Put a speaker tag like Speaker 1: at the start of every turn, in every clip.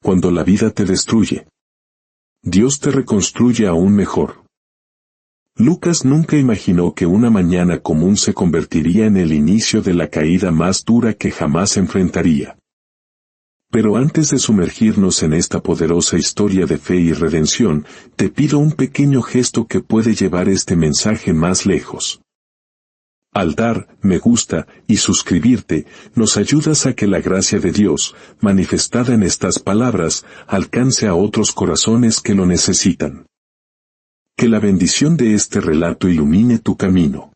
Speaker 1: Cuando la vida te destruye, Dios te reconstruye aún mejor. Lucas nunca imaginó que una mañana común se convertiría en el inicio de la caída más dura que jamás enfrentaría. Pero antes de sumergirnos en esta poderosa historia de fe y redención, te pido un pequeño gesto que puede llevar este mensaje más lejos. Al dar me gusta y suscribirte, nos ayudas a que la gracia de Dios, manifestada en estas palabras, alcance a otros corazones que lo necesitan. Que la bendición de este relato ilumine tu camino.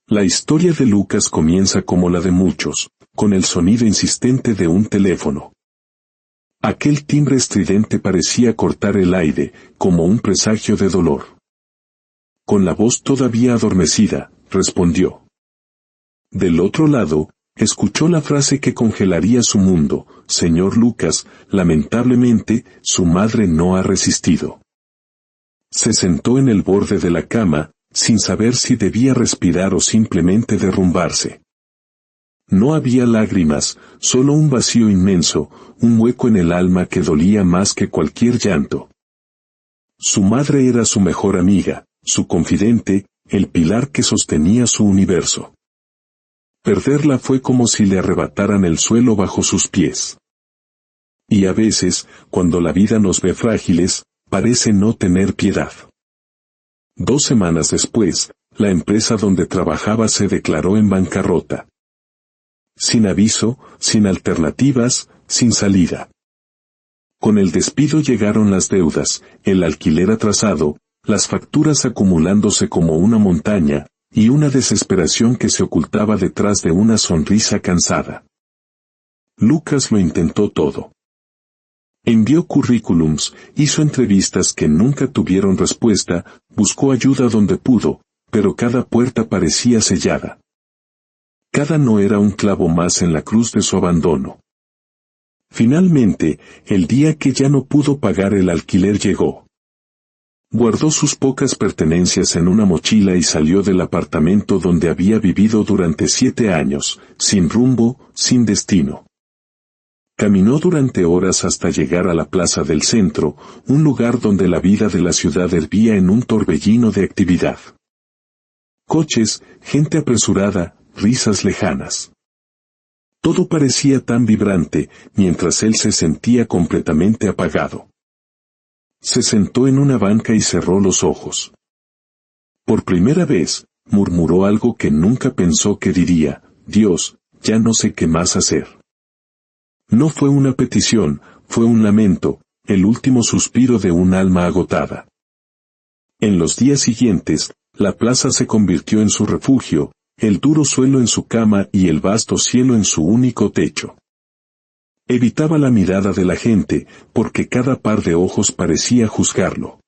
Speaker 1: La historia de Lucas comienza como la de muchos, con el sonido insistente de un teléfono. Aquel timbre estridente parecía cortar el aire, como un presagio de dolor. Con la voz todavía adormecida, respondió. Del otro lado, escuchó la frase que congelaría su mundo: «Señor Lucas, lamentablemente, su madre no ha resistido». Se sentó en el borde de la cama, sin saber si debía respirar o simplemente derrumbarse. No había lágrimas, solo un vacío inmenso, un hueco en el alma que dolía más que cualquier llanto. Su madre era su mejor amiga, su confidente, el pilar que sostenía su universo. Perderla fue como si le arrebataran el suelo bajo sus pies. Y a veces, cuando la vida nos ve frágiles, parece no tener piedad. 2 semanas después, la empresa donde trabajaba se declaró en bancarrota. Sin aviso, sin alternativas, sin salida. Con el despido llegaron las deudas, el alquiler atrasado, las facturas acumulándose como una montaña, y una desesperación que se ocultaba detrás de una sonrisa cansada. Lucas lo intentó todo. Envió currículums, hizo entrevistas que nunca tuvieron respuesta, buscó ayuda donde pudo, pero cada puerta parecía sellada. Cada no era un clavo más en la cruz de su abandono. Finalmente, el día que ya no pudo pagar el alquiler llegó. Guardó sus pocas pertenencias en una mochila y salió del apartamento donde había vivido durante 7 años, sin rumbo, sin destino. Caminó durante horas hasta llegar a la plaza del centro, un lugar donde la vida de la ciudad hervía en un torbellino de actividad. Coches, gente apresurada, risas lejanas. Todo parecía tan vibrante, mientras él se sentía completamente apagado. Se sentó en una banca y cerró los ojos. Por primera vez, murmuró algo que nunca pensó que diría: «Dios, ya no sé qué más hacer». No fue una petición, fue un lamento, el último suspiro de un alma agotada. En los días siguientes, la plaza se convirtió en su refugio, el duro suelo en su cama y el vasto cielo en su único techo. Evitaba la mirada de la gente, porque cada par de ojos parecía juzgarlo.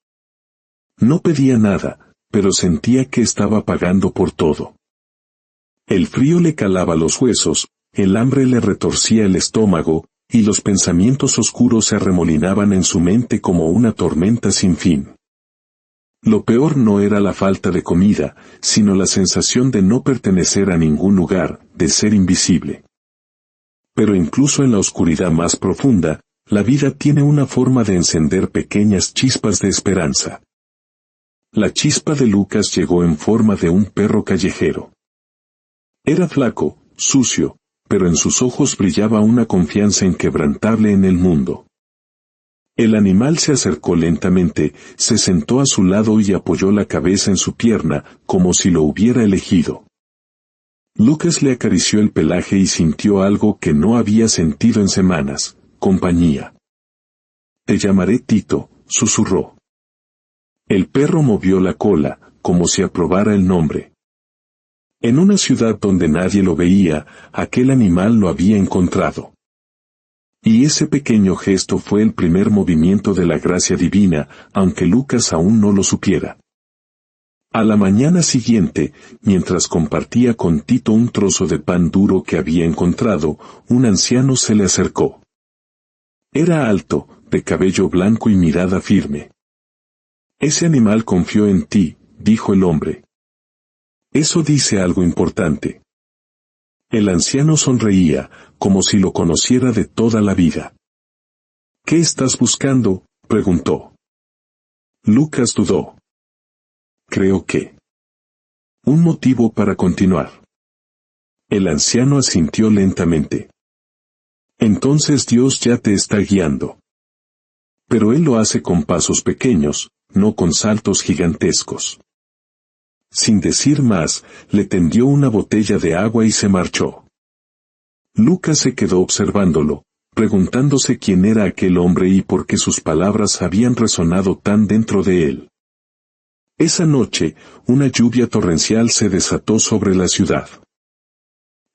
Speaker 1: No pedía nada, pero sentía que estaba pagando por todo. El frío le calaba los huesos, el hambre le retorcía el estómago, y los pensamientos oscuros se arremolinaban en su mente como una tormenta sin fin. Lo peor no era la falta de comida, sino la sensación de no pertenecer a ningún lugar, de ser invisible. Pero incluso en la oscuridad más profunda, la vida tiene una forma de encender pequeñas chispas de esperanza. La chispa de Lucas llegó en forma de un perro callejero. Era flaco, sucio, pero en sus ojos brillaba una confianza inquebrantable en el mundo. El animal se acercó lentamente, se sentó a su lado y apoyó la cabeza en su pierna, como si lo hubiera elegido. Lucas le acarició el pelaje y sintió algo que no había sentido en semanas: compañía. «Te llamaré Tito», susurró. El perro movió la cola, como si aprobara el nombre. En una ciudad donde nadie lo veía, aquel animal lo había encontrado. Y ese pequeño gesto fue el primer movimiento de la gracia divina, aunque Lucas aún no lo supiera. A la mañana siguiente, mientras compartía con Tito un trozo de pan duro que había encontrado, un anciano se le acercó. Era alto, de cabello blanco y mirada firme. «Ese animal confió en ti», dijo el hombre. «Eso dice algo importante». El anciano sonreía, como si lo conociera de toda la vida. ¿Qué estás buscando?, preguntó. Lucas dudó. Creo que. Un motivo para continuar. El anciano asintió lentamente. Entonces Dios ya te está guiando. Pero Él lo hace con pasos pequeños, no con saltos gigantescos. Sin decir más, le tendió una botella de agua y se marchó. Lucas se quedó observándolo, preguntándose quién era aquel hombre y por qué sus palabras habían resonado tan dentro de él. Esa noche, una lluvia torrencial se desató sobre la ciudad.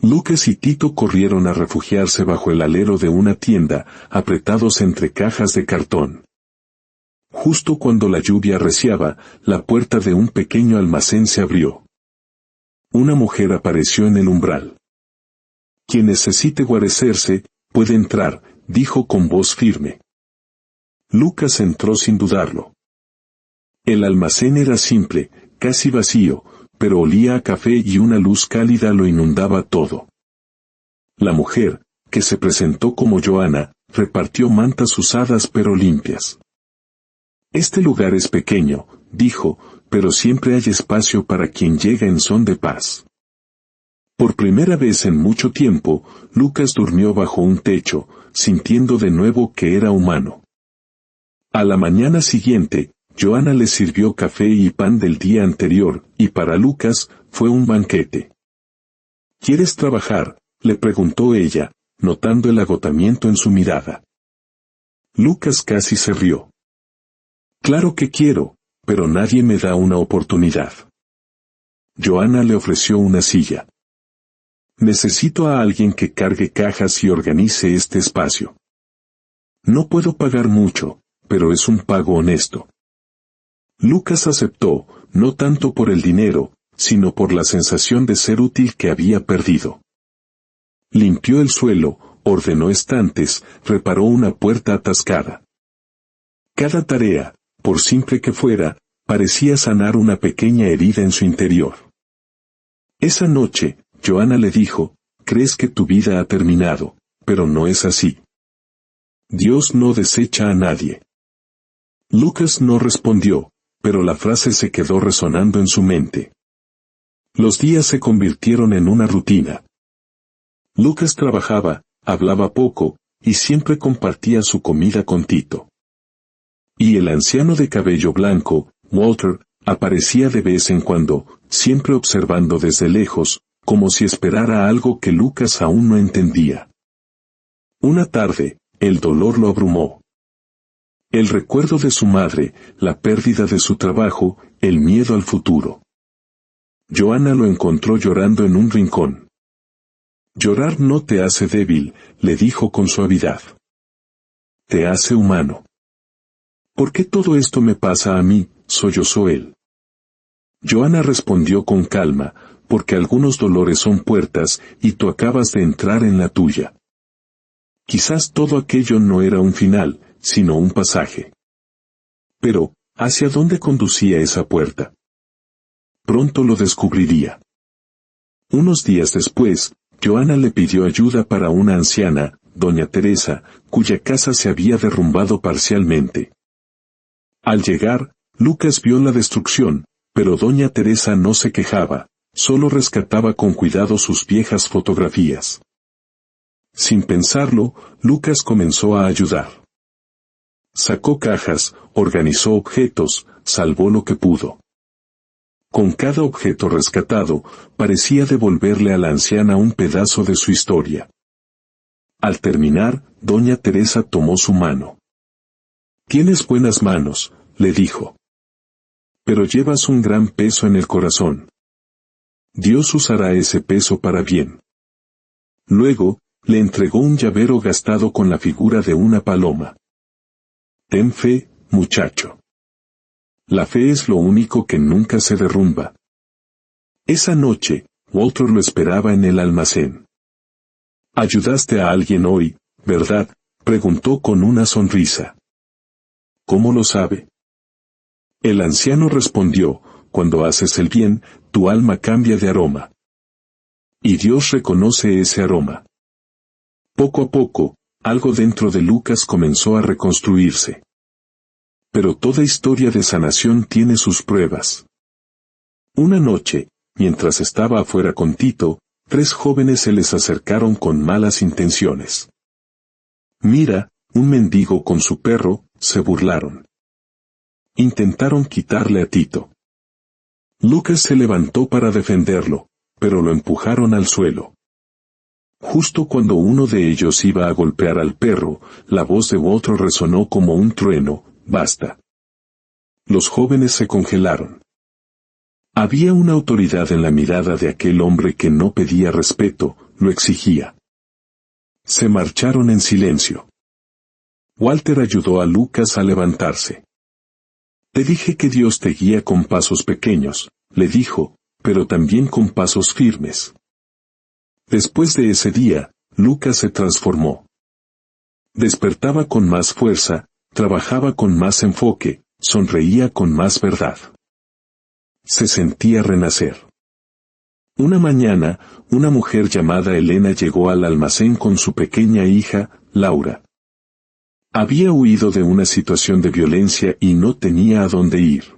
Speaker 1: Lucas y Tito corrieron a refugiarse bajo el alero de una tienda, apretados entre cajas de cartón. Justo cuando la lluvia arreciaba, la puerta de un pequeño almacén se abrió. Una mujer apareció en el umbral. Quien necesite guarecerse, puede entrar, dijo con voz firme. Lucas entró sin dudarlo. El almacén era simple, casi vacío, pero olía a café y una luz cálida lo inundaba todo. La mujer, que se presentó como Joana, repartió mantas usadas pero limpias. Este lugar es pequeño, dijo, pero siempre hay espacio para quien llega en son de paz. Por primera vez en mucho tiempo, Lucas durmió bajo un techo, sintiendo de nuevo que era humano. A la mañana siguiente, Joana le sirvió café y pan del día anterior, y para Lucas, fue un banquete. ¿Quieres trabajar?, le preguntó ella, notando el agotamiento en su mirada. Lucas casi se rió. Claro que quiero, pero nadie me da una oportunidad. Joana le ofreció una silla. Necesito a alguien que cargue cajas y organice este espacio. No puedo pagar mucho, pero es un pago honesto. Lucas aceptó, no tanto por el dinero, sino por la sensación de ser útil que había perdido. Limpió el suelo, ordenó estantes, reparó una puerta atascada. Cada tarea, por simple que fuera, parecía sanar una pequeña herida en su interior. Esa noche, Joana le dijo, crees que tu vida ha terminado, pero no es así. Dios no desecha a nadie. Lucas no respondió, pero la frase se quedó resonando en su mente. Los días se convirtieron en una rutina. Lucas trabajaba, hablaba poco, y siempre compartía su comida con Tito. Y el anciano de cabello blanco, Walter, aparecía de vez en cuando, siempre observando desde lejos, como si esperara algo que Lucas aún no entendía. Una tarde, el dolor lo abrumó. El recuerdo de su madre, la pérdida de su trabajo, el miedo al futuro. Joana lo encontró llorando en un rincón. Llorar no te hace débil, le dijo con suavidad. Te hace humano. ¿Por qué todo esto me pasa a mí?, sollozó él. Joana respondió con calma, porque algunos dolores son puertas, y tú acabas de entrar en la tuya. Quizás todo aquello no era un final, sino un pasaje. Pero, ¿hacia dónde conducía esa puerta? Pronto lo descubriría. Unos días después, Joana le pidió ayuda para una anciana, doña Teresa, cuya casa se había derrumbado parcialmente. Al llegar, Lucas vio la destrucción, pero doña Teresa no se quejaba, solo rescataba con cuidado sus viejas fotografías. Sin pensarlo, Lucas comenzó a ayudar. Sacó cajas, organizó objetos, salvó lo que pudo. Con cada objeto rescatado, parecía devolverle a la anciana un pedazo de su historia. Al terminar, doña Teresa tomó su mano. «Tienes buenas manos», le dijo. «Pero llevas un gran peso en el corazón. Dios usará ese peso para bien». Luego, le entregó un llavero gastado con la figura de una paloma. «Ten fe, muchacho. La fe es lo único que nunca se derrumba». Esa noche, Walter lo esperaba en el almacén. «Ayudaste a alguien hoy, ¿verdad?», preguntó con una sonrisa. «¿Cómo lo sabe?». El anciano respondió, «Cuando haces el bien, tu alma cambia de aroma. Y Dios reconoce ese aroma». Poco a poco, Algo dentro de Lucas comenzó a reconstruirse. Pero toda historia de sanación tiene sus pruebas. Una noche, mientras estaba afuera con Tito, 3 jóvenes se les acercaron con malas intenciones. Mira, un mendigo con su perro, se burlaron. Intentaron quitarle a Tito. Lucas se levantó para defenderlo, pero lo empujaron al suelo. Justo cuando uno de ellos iba a golpear al perro, la voz de otro resonó como un trueno: «Basta». Los jóvenes se congelaron. Había una autoridad en la mirada de aquel hombre que no pedía respeto, lo exigía. Se marcharon en silencio. Walter ayudó a Lucas a levantarse. «Te dije que Dios te guía con pasos pequeños», le dijo, «pero también con pasos firmes». Después de ese día, Lucas se transformó. Despertaba con más fuerza, trabajaba con más enfoque, sonreía con más verdad. Se sentía renacer. Una mañana, una mujer llamada Elena llegó al almacén con su pequeña hija, Laura. Había huido de una situación de violencia y no tenía a dónde ir.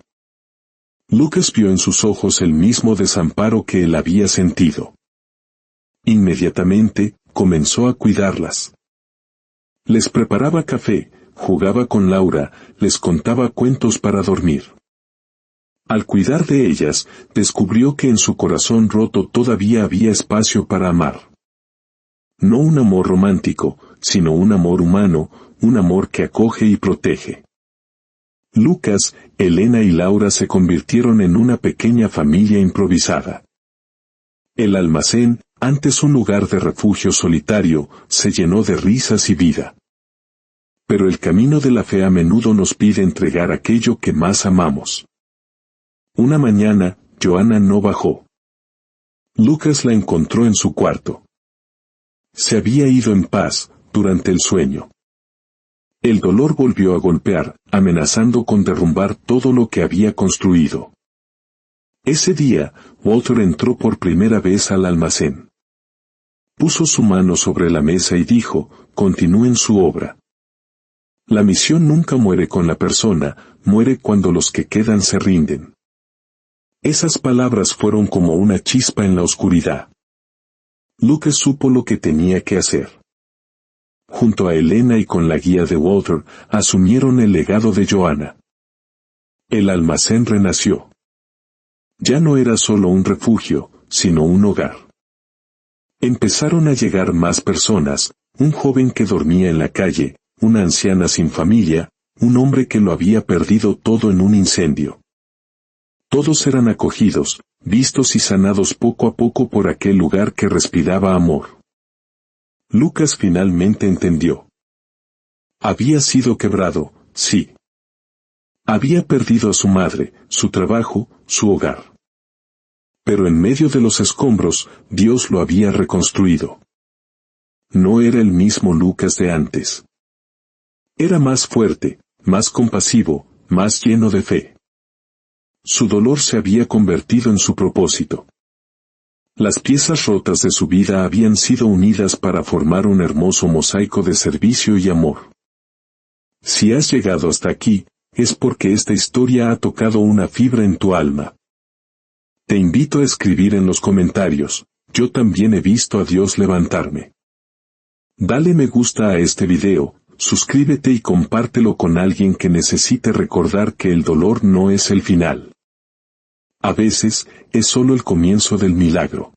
Speaker 1: Lucas vio en sus ojos el mismo desamparo que él había sentido. Inmediatamente, comenzó a cuidarlas. Les preparaba café, jugaba con Laura, les contaba cuentos para dormir. Al cuidar de ellas, descubrió que en su corazón roto todavía había espacio para amar. No un amor romántico, sino un amor humano, un amor que acoge y protege. Lucas, Elena y Laura se convirtieron en una pequeña familia improvisada. El almacén, antes un lugar de refugio solitario, se llenó de risas y vida. Pero el camino de la fe a menudo nos pide entregar aquello que más amamos. Una mañana, Joana no bajó. Lucas la encontró en su cuarto. Se había ido en paz, durante el sueño. El dolor volvió a golpear, amenazando con derrumbar todo lo que había construido. Ese día, Walter entró por primera vez al almacén. Puso su mano sobre la mesa y dijo: «Continúen su obra». La misión nunca muere con la persona, muere cuando los que quedan se rinden. Esas palabras fueron como una chispa en la oscuridad. Lucas supo lo que tenía que hacer. Junto a Elena y con la guía de Walter, asumieron el legado de Joana. El almacén renació. Ya no era solo un refugio, sino un hogar. Empezaron a llegar más personas, un joven que dormía en la calle, una anciana sin familia, un hombre que lo había perdido todo en un incendio. Todos eran acogidos, vistos y sanados poco a poco por aquel lugar que respiraba amor. Lucas finalmente entendió. Había sido quebrado, sí. Había perdido a su madre, su trabajo, su hogar. Pero en medio de los escombros, Dios lo había reconstruido. No era el mismo Lucas de antes. Era más fuerte, más compasivo, más lleno de fe. Su dolor se había convertido en su propósito. Las piezas rotas de su vida habían sido unidas para formar un hermoso mosaico de servicio y amor. Si has llegado hasta aquí, es porque esta historia ha tocado una fibra en tu alma. Te invito a escribir en los comentarios: «Yo también he visto a Dios levantarme». Dale me gusta a este video, suscríbete y compártelo con alguien que necesite recordar que el dolor no es el final. A veces, es solo el comienzo del milagro.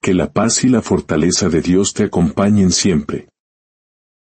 Speaker 1: Que la paz y la fortaleza de Dios te acompañen siempre.